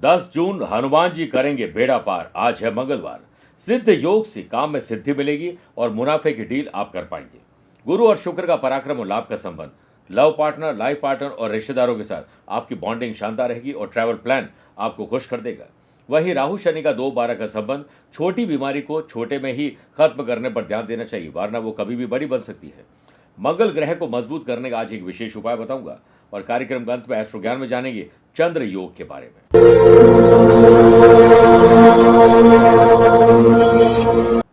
10 जून हनुमान जी करेंगे बेड़ा पार। आज है मंगलवार। सिद्ध योग से काम में सिद्धि मिलेगी और मुनाफे की डील आप कर पाएंगे। गुरु और शुक्र का पराक्रम और लाभ का संबंध, लव पार्टनर, लाइफ पार्टनर और रिश्तेदारों के साथ आपकी बॉन्डिंग शानदार रहेगी और ट्रैवल प्लान आपको खुश कर देगा। वहीं राहु शनि का 2-12 का संबंध, छोटी बीमारी को छोटे में ही खत्म करने पर ध्यान देना चाहिए, वरना वो कभी भी बड़ी बन सकती है। मंगल ग्रह को मजबूत करने का आज एक विशेष उपाय बताऊंगा और कार्यक्रम के अंत में एस्ट्रो ज्ञान में जानेंगे चंद्र योग के बारे में।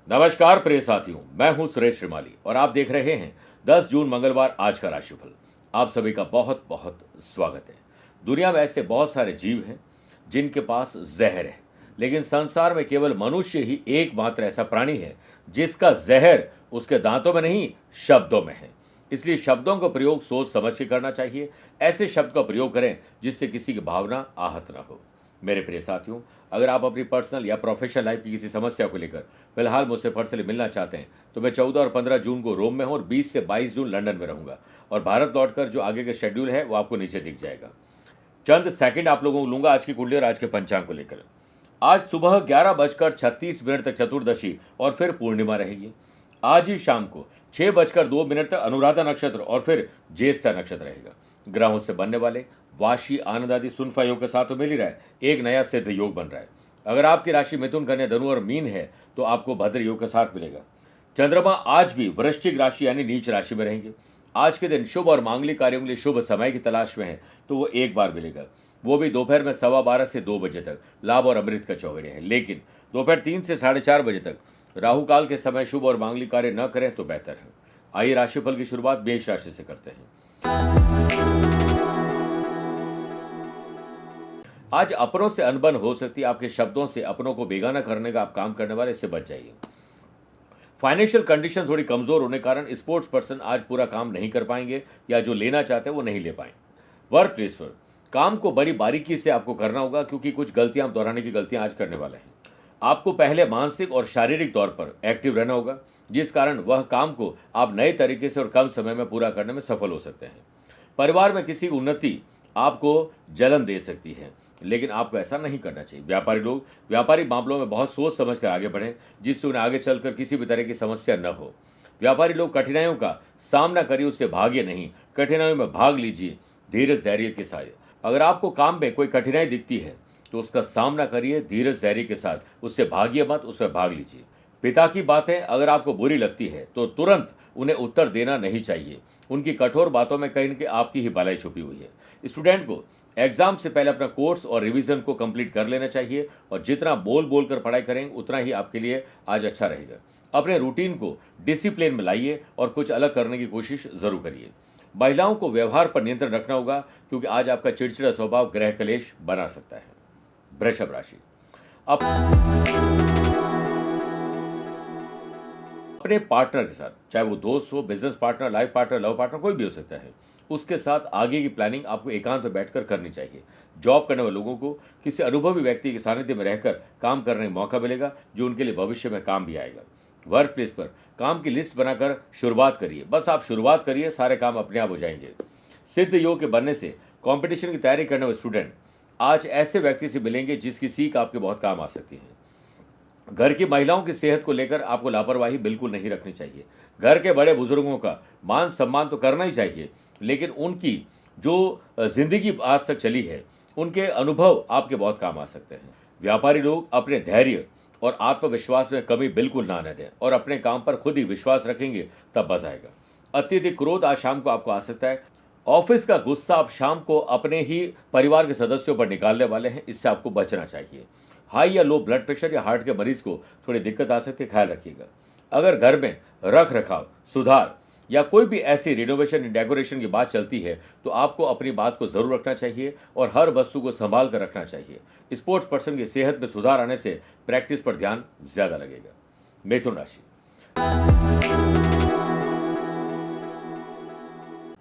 नमस्कार प्रिय साथियों, मैं हूं सुरेश श्रीमाली और आप देख रहे हैं 10 जून मंगलवार आज का राशिफल। आप सभी का बहुत बहुत स्वागत है। दुनिया में ऐसे बहुत सारे जीव हैं जिनके पास जहर है, लेकिन संसार में केवल मनुष्य ही एकमात्र ऐसा प्राणी है जिसका जहर उसके दांतों में नहीं, शब्दों में है। इसलिए शब्दों का प्रयोग सोच समझ के करना चाहिए। ऐसे शब्द का प्रयोग करें जिससे किसी की भावना आहत न हो। मेरे प्रिय साथियों, अगर आप अपनी पर्सनल या प्रोफेशनल लाइफ की किसी समस्या को लेकर फिलहाल मुझसे पर्सनली मिलना चाहते हैं तो मैं 14 और 15 जून को रोम में हूं और 20 से 22 जून लंदन में रहूंगा और भारत लौटकर जो आगे का शेड्यूल है वो आपको नीचे दिख जाएगा। चंद सेकंड आप लोगों को लूंगा आज की कुंडली और आज के पंचांग को लेकर। आज सुबह 11:36 तक चतुर्दशी और फिर पूर्णिमा रहेगी। आज ही शाम को 6:02 तक अनुराधा नक्षत्र और फिर ज्येष्ठा नक्षत्र रहेगा। ग्रहों से बनने वाले वाशी, आनंद आदि सुनफा योग के साथ तो मिल ही रहा है, एक नया सिद्ध योग बन रहा है। अगर आपकी राशि मिथुन, कन्या, धनु और मीन है तो आपको भद्र योग के साथ मिलेगा। चंद्रमा आज भी वृश्चिक राशि यानी नीच राशि में रहेंगे। आज के दिन शुभ और मांगलिक कार्यों के लिए शुभ समय की तलाश में है तो वो एक बार मिलेगा, वो भी दोपहर में 12:15 से 2 बजे तक। लाभ और अमृत का चौगड़े है, लेकिन दोपहर 3 से 4:30 बजे तक राहु काल के समय शुभ और मांगलिक कार्य न करें तो बेहतर है। आइए राशिफल की शुरुआत मेष राशि से करते हैं। आज अपनों से अनबन हो सकती है। आपके शब्दों से अपनों को बेगाना करने का आप काम करने वाले, इससे बच जाइए। फाइनेंशियल कंडीशन थोड़ी कमजोर होने के कारण स्पोर्ट्स पर्सन आज पूरा काम नहीं कर पाएंगे या जो लेना चाहते हैं वो नहीं ले पाएंगे। वर्क प्लेस पर काम को बड़ी बारीकी से आपको करना होगा क्योंकि कुछ गलतियां आप दोहराने की गलतियां आज करने वाले हैं। आपको पहले मानसिक और शारीरिक तौर पर एक्टिव रहना होगा, जिस कारण वह काम को आप नए तरीके से और कम समय में पूरा करने में सफल हो सकते हैं। परिवार में किसी उन्नति आपको जलन दे सकती है, लेकिन आपको ऐसा नहीं करना चाहिए। व्यापारी लोग व्यापारिक मामलों में बहुत सोच समझ कर आगे बढ़ें, जिससे उन्हें आगे चलकर किसी भी तरह की समस्या न हो। व्यापारी लोग कठिनाइयों का सामना करिए, उससे भागिए नहीं, कठिनाइयों में भाग लीजिए धीरज धैर्य के साथ। अगर आपको काम में कोई कठिनाई दिखती है तो उसका सामना करिए धीरज धैर्य के साथ, उससे भागिए मत, उसमें भाग लीजिए। पिता की बातें अगर आपको बुरी लगती है तो तुरंत उन्हें उत्तर देना नहीं चाहिए। उनकी कठोर बातों में कहीं न कहीं आपकी ही भलाई छुपी हुई है। स्टूडेंट को एग्जाम से पहले अपना कोर्स और रिवीजन को कंप्लीट कर लेना चाहिए और जितना बोल कर पढ़ाई करेंगे उतना ही आपके लिए आज अच्छा रहेगा। अपने रूटीन को डिसिप्लिन में लाइए और कुछ अलग करने की कोशिश जरूर करिए। महिलाओं को व्यवहार पर नियंत्रण रखना होगा क्योंकि आज आपका चिड़चिड़ा स्वभाव ग्रह कलेश बना सकता है। वृषभ राशि, अपने पार्टनर के साथ, चाहे वो दोस्त हो, business partner, life partner, love partner, कोई भी हो सकता है, उसके साथ आगे की प्लानिंग आपको एकांत में बैठकर करनी चाहिए। जॉब करने वाले लोगों को किसी अनुभवी व्यक्ति के सानिध्य में रहकर काम करने का मौका मिलेगा जो उनके लिए भविष्य में काम भी आएगा। वर्क प्लेस पर काम की लिस्ट बनाकर शुरुआत करिए। बस आप शुरुआत करिए, सारे काम अपने आप हो जाएंगे। सिद्ध योग के बनने से कंपटीशन की तैयारी करने वाले स्टूडेंट आज ऐसे व्यक्ति से मिलेंगे जिसकी सीख आपके बहुत काम आ सकती है। घर की महिलाओं की सेहत को लेकर आपको लापरवाही बिल्कुल नहीं रखनी चाहिए। घर के बड़े बुजुर्गों का मान सम्मान तो करना ही चाहिए, लेकिन उनकी जो जिंदगी आज तक चली है उनके अनुभव आपके बहुत काम आ सकते हैं। व्यापारी लोग अपने धैर्य और आत्मविश्वास में कमी बिल्कुल ना दें और अपने काम पर खुद ही विश्वास रखेंगे तब मजा आएगा। अत्यधिक क्रोध आज शाम को आपको आ सकता है। ऑफिस का गुस्सा आप शाम को अपने ही परिवार के सदस्यों पर निकालने वाले हैं, इससे आपको बचना चाहिए। हाई या लो ब्लड प्रेशर या हार्ट के मरीज को थोड़ी दिक्कत आ सकती है, ख्याल रखिएगा। अगर घर में रख रखाव, सुधार या कोई भी ऐसी रिनोवेशन डेकोरेशन की बात चलती है तो आपको अपनी बात को जरूर रखना चाहिए और हर वस्तु को संभाल कर रखना चाहिए। स्पोर्ट्स पर्सन की सेहत में सुधार आने से प्रैक्टिस पर ध्यान ज्यादा लगेगा। मिथुन राशि,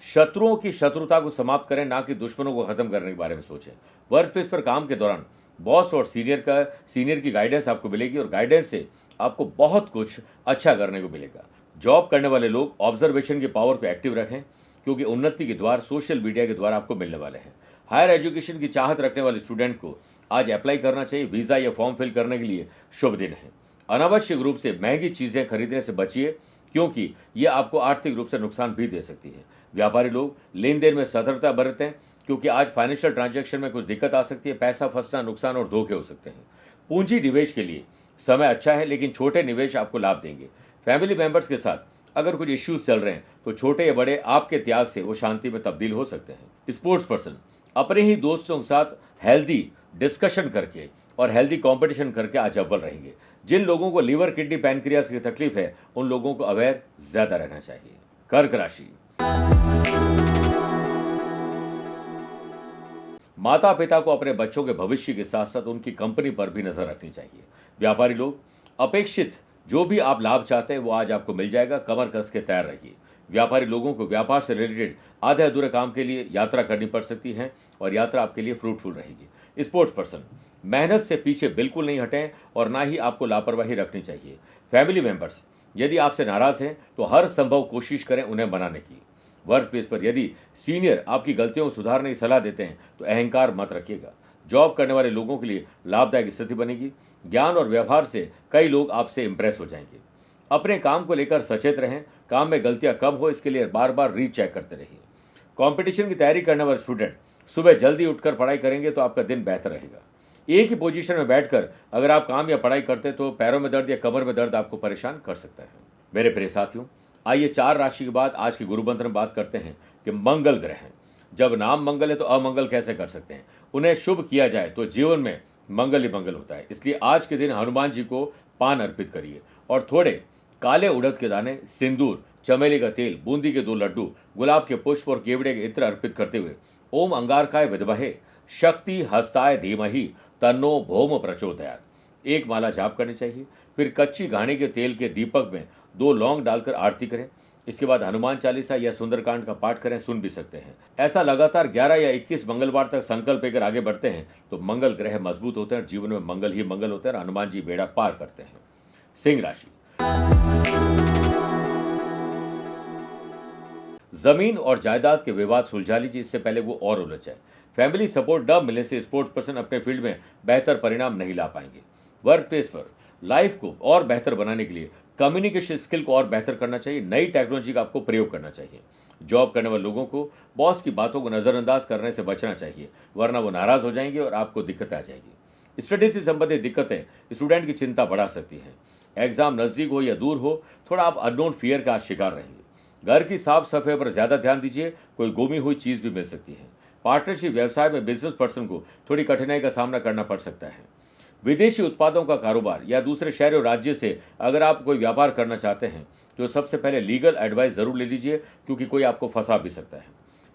शत्रुओं की शत्रुता को समाप्त करें, ना कि दुश्मनों को खत्म करने के बारे में सोचें। वर्क प्लेस पर काम के दौरान बॉस और सीनियर की गाइडेंस आपको मिलेगी और गाइडेंस से आपको बहुत कुछ अच्छा करने को मिलेगा। जॉब करने वाले लोग ऑब्जर्वेशन की पावर को एक्टिव रखें क्योंकि उन्नति के द्वार सोशल मीडिया के द्वारा आपको मिलने वाले हैं। हायर एजुकेशन की चाहत रखने वाले स्टूडेंट को आज अप्लाई करना चाहिए। वीज़ा या फॉर्म फिल करने के लिए शुभ दिन है। अनावश्यक रूप से महंगी चीज़ें खरीदने से बचिए, क्योंकि ये आपको आर्थिक रूप से नुकसान भी दे सकती है। व्यापारी लोग लेन देन में सतर्कता बरतें, क्योंकि आज फाइनेंशियल ट्रांजैक्शन में कुछ दिक्कत आ सकती है। पैसा फंसना, नुकसान और धोखे हो सकते हैं। पूंजी निवेश के लिए समय अच्छा है, लेकिन छोटे निवेश आपको लाभ देंगे। फैमिली मेंबर्स के साथ अगर कुछ इश्यूज चल रहे हैं तो छोटे या बड़े आपके त्याग से वो शांति में तब्दील हो सकते हैं। स्पोर्ट्स पर्सन अपने ही दोस्तों के साथ हेल्दी डिस्कशन करके और हेल्दी कंपटीशन करके आज अव्वल रहेंगे। जिन लोगों को लीवर, किडनी, पैनक्रियाज की तकलीफ है, उन लोगों को अवेयर ज्यादा रहना चाहिए। कर्क राशि, माता पिता को अपने बच्चों के भविष्य के साथ साथ उनकी कंपनी पर भी नजर रखनी चाहिए। व्यापारी लोग अपेक्षित जो भी आप लाभ चाहते हैं वो आज आपको मिल जाएगा। कमर कस के तैयार रहिए। व्यापारी लोगों को व्यापार से रिलेटेड आधे अधूरे काम के लिए यात्रा करनी पड़ सकती है और यात्रा आपके लिए फ्रूटफुल रहेगी। स्पोर्ट्स पर्सन मेहनत से पीछे बिल्कुल नहीं हटें और ना ही आपको लापरवाही रखनी चाहिए। फैमिली मेंबर्स यदि आपसे नाराज हैं तो हर संभव कोशिश करें उन्हें मनाने की। वर्क प्लेस पर यदि सीनियर आपकी गलतियों को सुधारने की सलाह देते हैं तो अहंकार मत रखिएगा। जॉब करने वाले लोगों के लिए लाभदायक स्थिति बनेगी। ज्ञान और व्यवहार से कई लोग आपसे इंप्रेस हो जाएंगे। अपने काम को लेकर सचेत रहें। काम में गलतियां कम हो इसके लिए बार बार रीचेक करते रहिए। कंपटीशन की तैयारी करने वाले स्टूडेंट सुबह जल्दी उठकर पढ़ाई करेंगे तो आपका दिन बेहतर रहेगा। एक ही पोजीशन में बैठकर अगर आप काम या पढ़ाई करते तो पैरों में दर्द या कमर में दर्द आपको परेशान कर सकता है। मेरे प्रिय साथियों, आइए 4 राशि के बाद आज की गुरु मंत्र में बात करते हैं कि मंगल ग्रह, जब नाम मंगल है तो अमंगल कैसे कर सकते हैं। उन्हें शुभ किया जाए तो जीवन में मंगल ही मंगल होता है। इसलिए आज के दिन हनुमान जी को पान अर्पित करिए और थोड़े काले उड़द के दाने, सिंदूर, चमेली का तेल, बूंदी के 2 लड्डू, गुलाब के पुष्प और केवड़े के इत्र अर्पित करते हुए ओम अंगारकाय विद्महे शक्ति हस्ताय धीमहि तन्नो भौम प्रचोदयात् एक माला जाप करनी चाहिए। फिर कच्ची घाणी के तेल के दीपक में 2 लौंग डालकर आरती करें। इसके बाद हनुमान चालीसा या सुंदरकांड का पाठ करें, सुन भी सकते हैं। ऐसा लगातार 11 या 21 मंगलवार तक संकल्प लेकर आगे बढ़ते हैं तो मंगल ग्रह मजबूत होते हैं और जीवन में मंगल ही मंगल होते हैं और हनुमान जी बेड़ा पार करते हैं। सिंह राशि, जमीन और जायदाद के विवाद सुलझा लीजिए, इससे पहले वो और उलझ जाए। फैमिली सपोर्ट न मिलने से स्पोर्ट्स पर्सन अपने फील्ड में बेहतर परिणाम नहीं ला पाएंगे। वर्क प्लेस पर लाइफ को और बेहतर बनाने के लिए कम्युनिकेशन स्किल को और बेहतर करना चाहिए। नई टेक्नोलॉजी का आपको प्रयोग करना चाहिए। जॉब करने वाले लोगों को बॉस की बातों को नजरअंदाज करने से बचना चाहिए, वरना वो नाराज हो जाएंगे और आपको दिक्कत आ जाएगी। स्टडी से संबंधित दिक्कतें स्टूडेंट की चिंता बढ़ा सकती हैं। एग्जाम नजदीक हो या दूर हो, थोड़ा आप अननोन फियर का शिकार रहेंगे। घर की साफ सफाई पर ज्यादा ध्यान दीजिए, कोई गुमी हुई चीज भी मिल सकती है। पार्टनरशिप व्यवसाय में बिजनेस पर्सन को थोड़ी कठिनाई का सामना करना पड़ सकता है। विदेशी उत्पादों का कारोबार या दूसरे शहर और राज्य से अगर आप कोई व्यापार करना चाहते हैं तो सबसे पहले लीगल एडवाइस जरूर ले लीजिए, क्योंकि कोई आपको फंसा भी सकता है।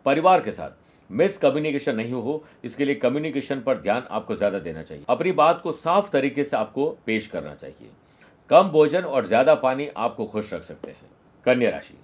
परिवार के साथ मिस कम्युनिकेशन नहीं हो, इसके लिए कम्युनिकेशन पर ध्यान आपको ज्यादा देना चाहिए। अपनी बात को साफ तरीके से आपको पेश करना चाहिए। कम भोजन और ज्यादा पानी आपको खुश रख सकते हैं। कन्या राशि,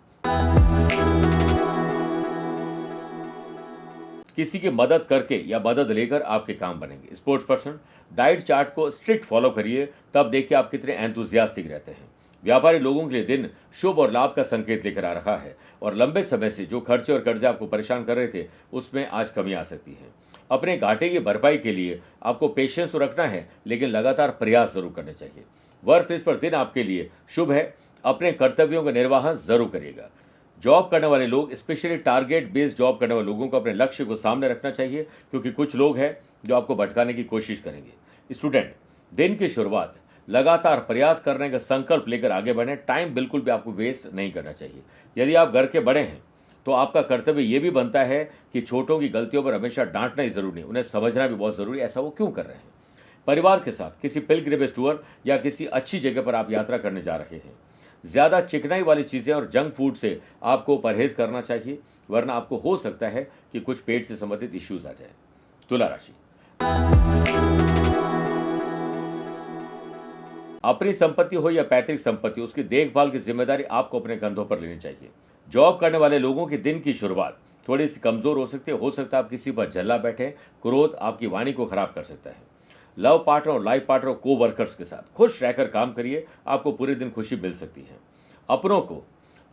किसी की मदद करके या मदद लेकर आपके काम बनेंगे। स्पोर्ट्स पर्सन डाइट चार्ट को स्ट्रिक्ट फॉलो करिए, तब देखिए आप कितने एंथुजियास्टिक रहते हैं। व्यापारी लोगों के लिए दिन शुभ और लाभ का संकेत लेकर आ रहा है और लंबे समय से जो खर्चे और कर्जे आपको परेशान कर रहे थे उसमें आज कमी आ सकती है। अपने घाटे की भरपाई के लिए आपको पेशेंस तो रखना है, लेकिन लगातार प्रयास जरूर करने चाहिए। वर्क प्लेस पर दिन आपके लिए शुभ है। अपने कर्तव्यों का निर्वहन जरूर करिएगा। जॉब करने वाले लोग, स्पेशली टारगेट बेस्ड जॉब करने वाले लोगों को अपने लक्ष्य को सामने रखना चाहिए, क्योंकि कुछ लोग हैं जो आपको भटकाने की कोशिश करेंगे। स्टूडेंट, दिन की शुरुआत लगातार प्रयास करने का संकल्प लेकर आगे बढ़ें। टाइम बिल्कुल भी आपको वेस्ट नहीं करना चाहिए। यदि आप घर के बड़े हैं तो आपका कर्तव्य यह भी बनता है कि छोटों की गलतियों पर हमेशा डांटना ही जरूरी नहीं, उन्हें समझना भी बहुत जरूरी है, ऐसा वो क्यों कर रहे हैं। परिवार के साथ किसी पिलग्रिमेज टूर या किसी अच्छी जगह पर आप यात्रा करने जा रहे हैं। ज्यादा चिकनाई वाली चीजें और जंक फूड से आपको परहेज करना चाहिए, वरना आपको हो सकता है कि कुछ पेट से संबंधित इश्यूज आ जाए। तुला राशि, अपनी संपत्ति हो या पैतृक संपत्ति, उसकी देखभाल की जिम्मेदारी आपको अपने कंधों पर लेनी चाहिए। जॉब करने वाले लोगों की दिन की शुरुआत थोड़ी सी कमजोर हो सकती है। हो सकता है आप किसी पर जल्ला बैठे। क्रोध आपकी वाणी को खराब कर सकता है। लव पार्टनर और लाइफ पार्टनर, को वर्कर्स के साथ खुश रहकर काम करिए, आपको पूरे दिन खुशी मिल सकती है। अपनों को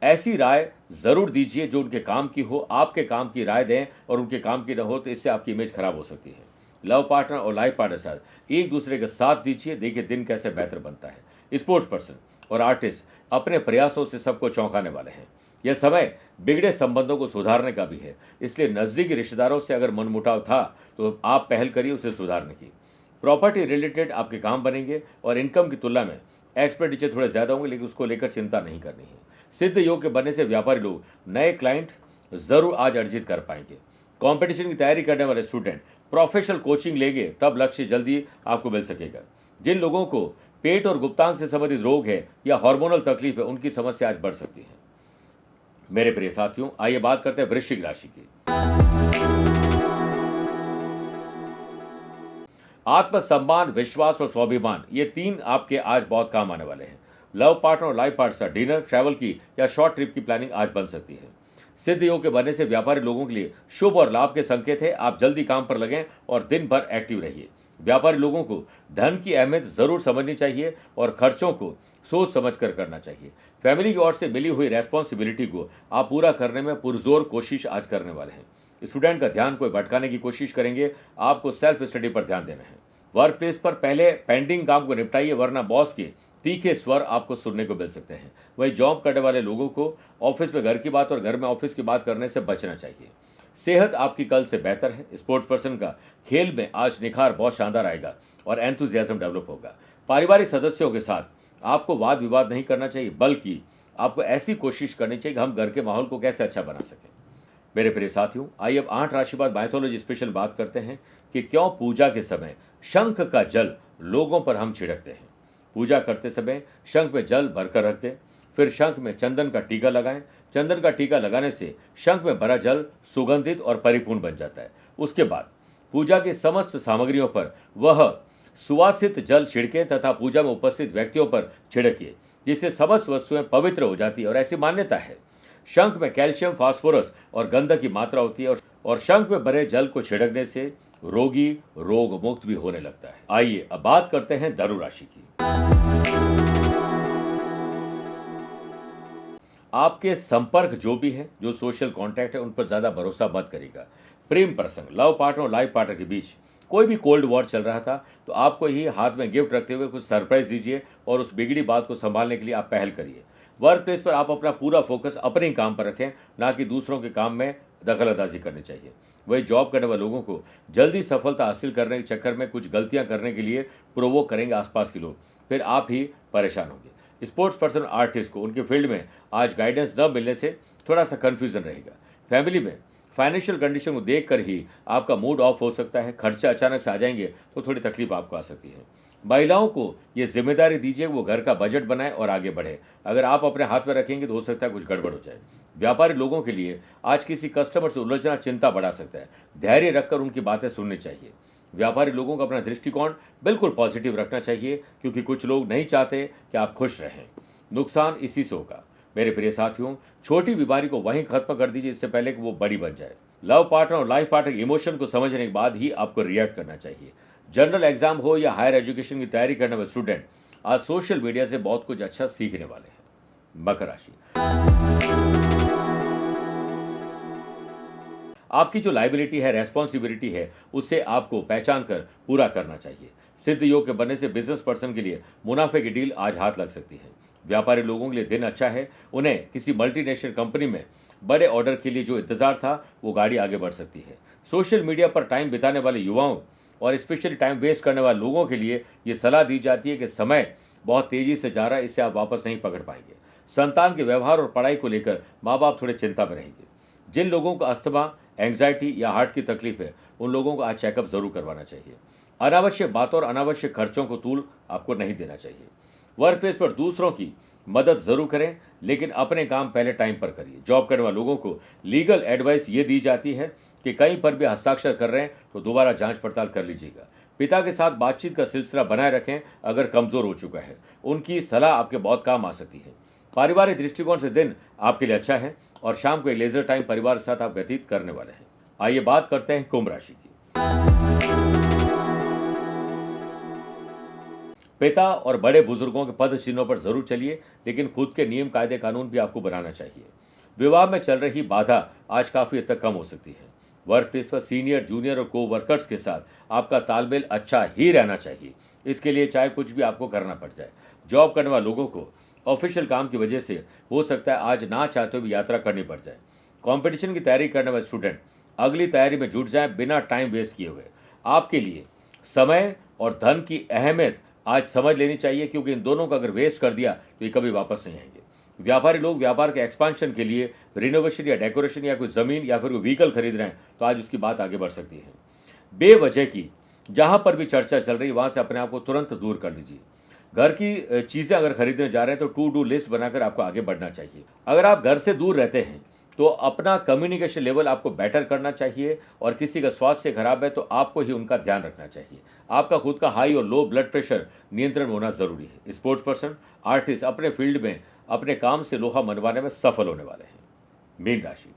ऐसी राय जरूर दीजिए जो उनके काम की हो। आपके काम की राय दें और उनके काम की न हो तो इससे आपकी इमेज खराब हो सकती है। लव पार्टनर और लाइफ पार्टनर के साथ एक दूसरे का साथ दीजिए, देखिए दिन कैसे बेहतर बनता है। स्पोर्ट्स पर्सन और आर्टिस्ट अपने प्रयासों से सबको चौंकाने वाले हैं। यह समय बिगड़े संबंधों को सुधारने का भी है, इसलिए नज़दीकी रिश्तेदारों से अगर मनमुटाव था तो आप पहल करिए उसे सुधारने की। प्रॉपर्टी रिलेटेड आपके काम बनेंगे और इनकम की तुलना में एक्सपेंडिचर थोड़े ज़्यादा होंगे, लेकिन उसको लेकर चिंता नहीं करनी है। सिद्ध योग के बनने से व्यापारी लोग नए क्लाइंट जरूर आज अर्जित कर पाएंगे। कंपटीशन की तैयारी करने वाले स्टूडेंट प्रोफेशनल कोचिंग लेंगे तब लक्ष्य जल्दी आपको मिल सकेगा। जिन लोगों को पेट और गुप्तांग से संबंधित रोग है या हार्मोनल तकलीफ है, उनकी समस्या आज बढ़ सकती है। मेरे प्रिय साथियों, आइए बात करते हैं वृश्चिक राशि की। आत्मसम्मान, विश्वास और स्वाभिमान, ये तीन आपके आज बहुत काम आने वाले हैं। लव पार्टनर और लाइफ पार्टनर से डिनर, ट्रैवल की या शॉर्ट ट्रिप की प्लानिंग आज बन सकती है। सिद्ध योग के बनने से व्यापारी लोगों के लिए शुभ और लाभ के संकेत है। आप जल्दी काम पर लगें और दिन भर एक्टिव रहिए। व्यापारी लोगों को धन की अहमियत जरूर समझनी चाहिए और खर्चों को सोच समझ कर करना चाहिए। फैमिली की ओर से मिली हुई रेस्पॉन्सिबिलिटी को आप पूरा करने में पुरजोर कोशिश आज करने वाले हैं। स्टूडेंट का ध्यान कोई भटकाने की कोशिश करेंगे, आपको सेल्फ स्टडी पर ध्यान देना है। वर्क प्लेस पर पहले पेंडिंग काम को निपटाइए, वरना बॉस के तीखे स्वर आपको सुनने को मिल सकते हैं। वही जॉब करने वाले लोगों को ऑफिस में घर की बात और घर में ऑफिस की बात करने से बचना चाहिए। सेहत आपकी कल से बेहतर है। स्पोर्ट्स पर्सन का खेल में आज निखार बहुत शानदार आएगा और एंथुजियाज्म डेवलप होगा। पारिवारिक सदस्यों के साथ आपको वाद विवाद नहीं करना चाहिए, बल्कि आपको ऐसी कोशिश करनी चाहिए कि हम घर के माहौल को कैसे अच्छा बना सकें। मेरे प्रिय साथियों, आइए अब 8 राशि बाद माइथोलॉजी स्पेशल बात करते हैं कि क्यों पूजा के समय शंख का जल लोगों पर हम छिड़कते हैं। पूजा करते समय शंख में जल भरकर रख दें, फिर शंख में चंदन का टीका लगाएं। चंदन का टीका लगाने से शंख में भरा जल सुगंधित और परिपूर्ण बन जाता है। उसके बाद पूजा की समस्त सामग्रियों पर वह सुवासित जल छिड़कें तथा पूजा में उपस्थित व्यक्तियों पर छिड़किए, जिससे समस्त वस्तुएं पवित्र हो जाती है। और ऐसी मान्यता है, शंख में कैल्शियम, फास्फोरस और गंधक की मात्रा होती है और शंख में भरे जल को छिड़कने से रोगी रोग मुक्त भी होने लगता है। आइए अब बात करते हैं धनु राशि की। आपके संपर्क जो भी है, जो सोशल कांटेक्ट है, उन पर ज्यादा भरोसा मत करिएगा। प्रेम प्रसंग, लव पार्टनर और लाइफ पार्टनर के बीच कोई भी कोल्ड वॉर चल रहा था तो आपको ही हाथ में गिफ्ट रखते हुए कुछ सरप्राइज दीजिए और उस बिगड़ी बात को संभालने के लिए आप पहल करिए। वर्क प्लेस पर आप अपना पूरा फोकस अपने ही काम पर रखें, ना कि दूसरों के काम में दखलअंदाजी करनी चाहिए। वही जॉब करने वाले लोगों को जल्दी सफलता हासिल करने के चक्कर में कुछ गलतियां करने के लिए प्रोवोक करेंगे आसपास के लोग, फिर आप ही परेशान होंगे। स्पोर्ट्स पर्सन आर्टिस्ट को उनके फील्ड में आज गाइडेंस न मिलने से थोड़ा सा कन्फ्यूजन रहेगा। फैमिली में फाइनेंशियल कंडीशन को देखकर ही आपका मूड ऑफ हो सकता है। खर्चे अचानक से आ जाएंगे तो थोड़ी तकलीफ आपको आ सकती है। महिलाओं को ये जिम्मेदारी दीजिए, वो घर का बजट बनाए और आगे बढ़े। अगर आप अपने हाथ में रखेंगे तो हो सकता है कुछ गड़बड़ हो जाए। व्यापारी लोगों के लिए आज किसी कस्टमर से उलझना चिंता बढ़ा सकता है। धैर्य रखकर उनकी बातें सुननी चाहिए। व्यापारी लोगों को अपना दृष्टिकोण बिल्कुल पॉजिटिव रखना चाहिए, क्योंकि कुछ लोग नहीं चाहते कि आप खुश रहें। नुकसान इसी से होगा। मेरे प्रिय साथियों, छोटी बीमारी को वहीं खत्म कर दीजिए इससे पहले कि वो बड़ी बन जाए। लव पार्टनर और लाइफ पार्टनर के इमोशन को समझने के बाद ही आपको रिएक्ट करना चाहिए। जनरल एग्जाम हो या हायर एजुकेशन की तैयारी करने वाले स्टूडेंट आज सोशल मीडिया से बहुत कुछ अच्छा सीखने वाले हैं। मकर राशि, आपकी जो लायबिलिटी है, रेस्पॉन्सिबिलिटी है, उससे आपको पहचान कर पूरा करना चाहिए। सिद्ध योग के बनने से बिजनेस पर्सन के लिए मुनाफे की डील आज हाथ लग सकती है। व्यापारी लोगों के लिए दिन अच्छा है। उन्हें किसी मल्टीनेशनल कंपनी में बड़े ऑर्डर के लिए जो इंतजार था वो गाड़ी आगे बढ़ सकती है। सोशल मीडिया पर टाइम बिताने वाले युवाओं और स्पेशली टाइम वेस्ट करने वाले लोगों के लिए ये सलाह दी जाती है कि समय बहुत तेजी से जा रहा है, इससे आप वापस नहीं पकड़ पाएंगे। संतान के व्यवहार और पढ़ाई को लेकर माँ बाप थोड़े चिंता में रहेंगे। जिन लोगों को अस्थमा, एंग्जाइटी या हार्ट की तकलीफ है, उन लोगों को आज चेकअप जरूर करवाना चाहिए। अनावश्यक बातों और अनावश्यक खर्चों को तूल आपको नहीं देना चाहिए। वर्क प्लेस पर दूसरों की मदद जरूर करें, लेकिन अपने काम पहले टाइम पर करिए। जॉब करने वाले लोगों को लीगल एडवाइस ये दी जाती है कि कहीं पर भी हस्ताक्षर कर रहे हैं तो दोबारा जांच पड़ताल कर लीजिएगा। पिता के साथ बातचीत का सिलसिला बनाए रखें। अगर कमजोर हो चुका है, उनकी सलाह आपके बहुत काम आ सकती है। पारिवारिक दृष्टिकोण से दिन आपके लिए अच्छा है और शाम को एक लेजर टाइम परिवार के साथ आप व्यतीत करने वाले हैं। आइए बात करते हैं कुंभ राशि की। पिता और बड़े बुजुर्गों के पद चिन्हों पर जरूर चलिए, लेकिन खुद के नियम कायदे कानून भी आपको बनाना चाहिए। विवाह में चल रही बाधा आज काफी हद तक कम हो सकती है। वर्क प्लेस पर सीनियर, जूनियर और को वर्कर्स के साथ आपका तालमेल अच्छा ही रहना चाहिए। इसके लिए चाहे कुछ भी आपको करना पड़ जाए। जॉब करने वाले लोगों को ऑफिशियल काम की वजह से हो सकता है आज ना चाहते हुए यात्रा करनी पड़ जाए। कंपटीशन की तैयारी करने वाले स्टूडेंट अगली तैयारी में जुट जाएं बिना टाइम वेस्ट किए हुए। आपके लिए समय और धन की अहमियत आज समझ लेनी चाहिए, क्योंकि इन दोनों को अगर वेस्ट कर दिया तो ये कभी वापस नहीं आएंगे। व्यापारी लोग व्यापार के एक्सपांशन के लिए रिनोवेशन या डेकोरेशन या कोई ज़मीन या फिर कोई व्हीकल खरीद रहे हैं तो आज उसकी बात आगे बढ़ सकती है। बेवजह की जहां पर भी चर्चा चल रही है वहां से अपने आप को तुरंत दूर कर लीजिए। घर की चीज़ें अगर खरीदने जा रहे हैं तो टू डू लिस्ट बनाकर आपको आगे बढ़ना चाहिए। अगर आप घर से दूर रहते हैं तो अपना कम्युनिकेशन लेवल आपको बेटर करना चाहिए, और किसी का स्वास्थ्य खराब है तो आपको ही उनका ध्यान रखना चाहिए। आपका खुद का हाई और लो ब्लड प्रेशर नियंत्रण होना जरूरी है। स्पोर्ट्स पर्सन, आर्टिस्ट अपने फील्ड में अपने काम से लोहा मनवाने में सफल होने वाले हैं। मीन राशि,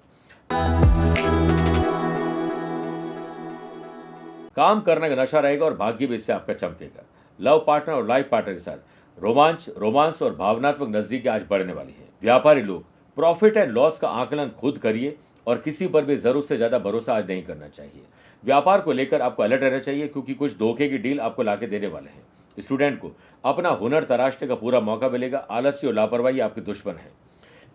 काम करने का नशा रहेगा और भाग्य भी इससे आपका चमकेगा। लव पार्टनर और लाइफ पार्टनर के साथ रोमांस और भावनात्मक नजदीकी आज बढ़ने वाली है। व्यापारी लोग प्रॉफिट एंड लॉस का आकलन खुद करिए और किसी पर भी जरूरत से ज्यादा भरोसा आज नहीं करना चाहिए। व्यापार को लेकर आपको अलर्ट रहना चाहिए, क्योंकि कुछ धोखे की डील आपको लाके देने वाले हैं। स्टूडेंट को अपना हुनर तराशने का पूरा मौका मिलेगा। आलस्य और लापरवाही आपके दुश्मन है।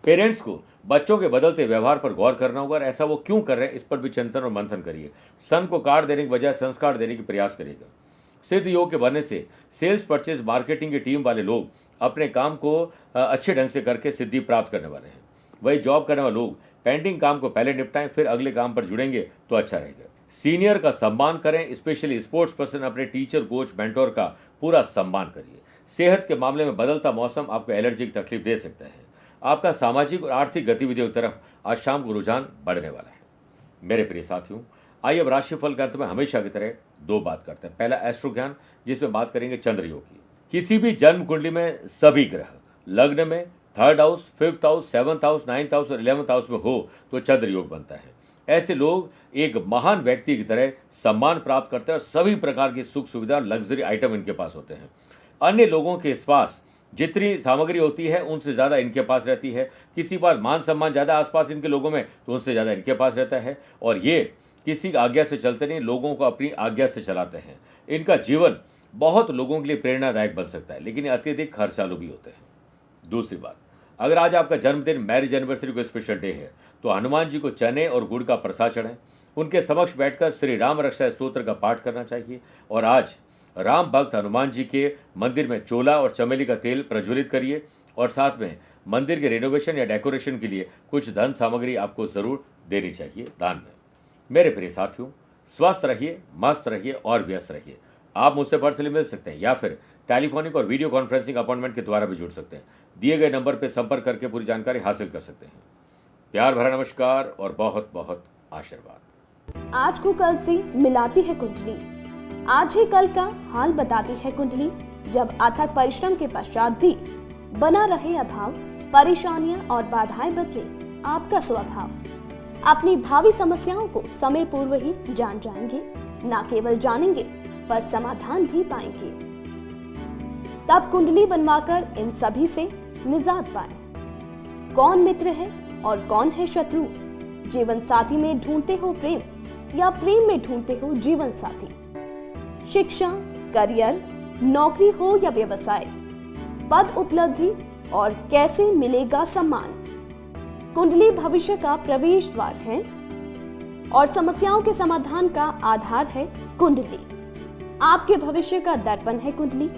पेरेंट्स को बच्चों के बदलते व्यवहार पर गौर करना होगा और ऐसा वो क्यों कर रहे हैं इस पर भी चिंतन और मंथन करिए। सन को कार्ड देने की बजाय संस्कार देने की प्रयास करेगा। सिद्ध योग के बनने से सेल्स, परचेज, मार्केटिंग की टीम वाले लोग अपने काम को अच्छे ढंग से करके सिद्धि प्राप्त करने वाले हैं। वही जॉब करने वाले लोग पेंडिंग काम को पहले निपटाएं, फिर अगले काम पर जुड़ेंगे तो अच्छा रहेगा। सीनियर का सम्मान करें, स्पेशली स्पोर्ट्स पर्सन अपने टीचर, कोच, मेंटोर का पूरा सम्मान करिए। सेहत के मामले में बदलता मौसम आपको एलर्जी की तकलीफ दे सकता है। आपका सामाजिक और आर्थिक गतिविधियों की तरफ आज शाम को रुझान बढ़ने वाला है। मेरे प्रिय साथियों, आइए अब राशिफल के अंत में हमेशा की तरह दो बात करते हैं। पहला एस्ट्रो ज्ञान, जिसमें बात करेंगे चंद्र योग की। किसी भी जन्म कुंडली में सभी ग्रह लग्न में 3rd house, 5th house, 7th house, 9th house और 11th हाउस में हो तो चंद्र योग बनता है। ऐसे लोग एक महान व्यक्ति की तरह सम्मान प्राप्त करते हैं और सभी प्रकार की सुख सुविधा, लग्जरी आइटम इनके पास होते हैं। अन्य लोगों के पास जितनी सामग्री होती है उनसे ज़्यादा इनके पास रहती है। किसी बार मान सम्मान ज़्यादा आसपास इनके लोगों में तो उनसे ज़्यादा इनके पास रहता है, और ये किसी आज्ञा से चलते नहीं, लोगों को अपनी आज्ञा से चलाते हैं। इनका जीवन बहुत लोगों के लिए प्रेरणादायक बन सकता है, लेकिन अत्यधिक खर्चालू भी होते हैं। दूसरी बात, अगर आज आपका जन्मदिन, मैरिज एनिवर्सरी को स्पेशल डे है तो हनुमान जी को चने और गुड़ का प्रसाद चढ़ाएं। उनके समक्ष बैठकर श्री राम रक्षा स्तोत्र का पाठ करना चाहिए। और आज राम भक्त हनुमान जी के मंदिर में चोला और चमेली का तेल प्रज्वलित करिए, और साथ में मंदिर के रेनोवेशन या डेकोरेशन के लिए कुछ धन सामग्री आपको जरूर देनी चाहिए दान में। मेरे प्रिय साथियों, स्वस्थ रहिए, मस्त रहिए और व्यस्त रहिए। आप मुझसे पर्सनली मिल सकते हैं या फिर टेलीफोनिक और वीडियो कॉन्फ्रेंसिंग अपॉइंटमेंट के द्वारा भी जुड़ सकते हैं। दिए गए नंबर पर संपर्क करके पूरी जानकारी हासिल कर सकते हैं। प्यार भरा नमस्कार और बहुत बहुत आशीर्वाद। आज को कल से मिलाती है कुंडली, आज ही कल का हाल बताती है कुंडली। जब अथक परिश्रम के पश्चात भी बना रहे अभाव, परेशानियां और बाधाएं बदले आपका स्वभाव, अपनी भावी समस्याओं को समय पूर्व ही जान जाएंगे। न केवल जानेंगे पर समाधान भी पाएंगे। तब कुंडली बनवाकर इन सभी से निजात पाए। कौन मित्र है और कौन है शत्रु, जीवन साथी में ढूंढते हो प्रेम या प्रेम में ढूंढते हो जीवन साथी, शिक्षा, करियर, नौकरी हो या व्यवसाय, पद उपलब्धि और कैसे मिलेगा सम्मान। कुंडली भविष्य का प्रवेश द्वार है और समस्याओं के समाधान का आधार है कुंडली। आपके भविष्य का दर्पण है कुंडली,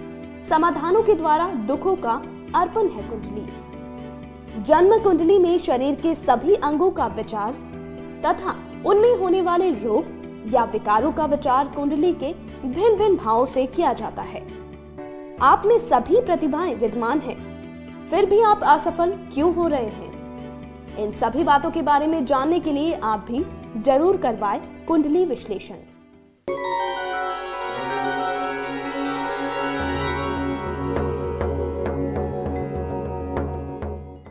समाधानों के द्वारा दुखों का अर्पण है कुंडली। जन्म कुंडली में शरीर के सभी अंगों का विचार तथा उनमें होने वाले रोग या विकारों का विचार कुंडली के भिन्न भिन्न भावों से किया जाता है। आप में सभी प्रतिभाएं विद्यमान हैं, फिर भी आप असफल क्यों हो रहे हैं? इन सभी बातों के बारे में जानने के लिए आप भी जरूर करवाएं कुंडली विश्लेषण।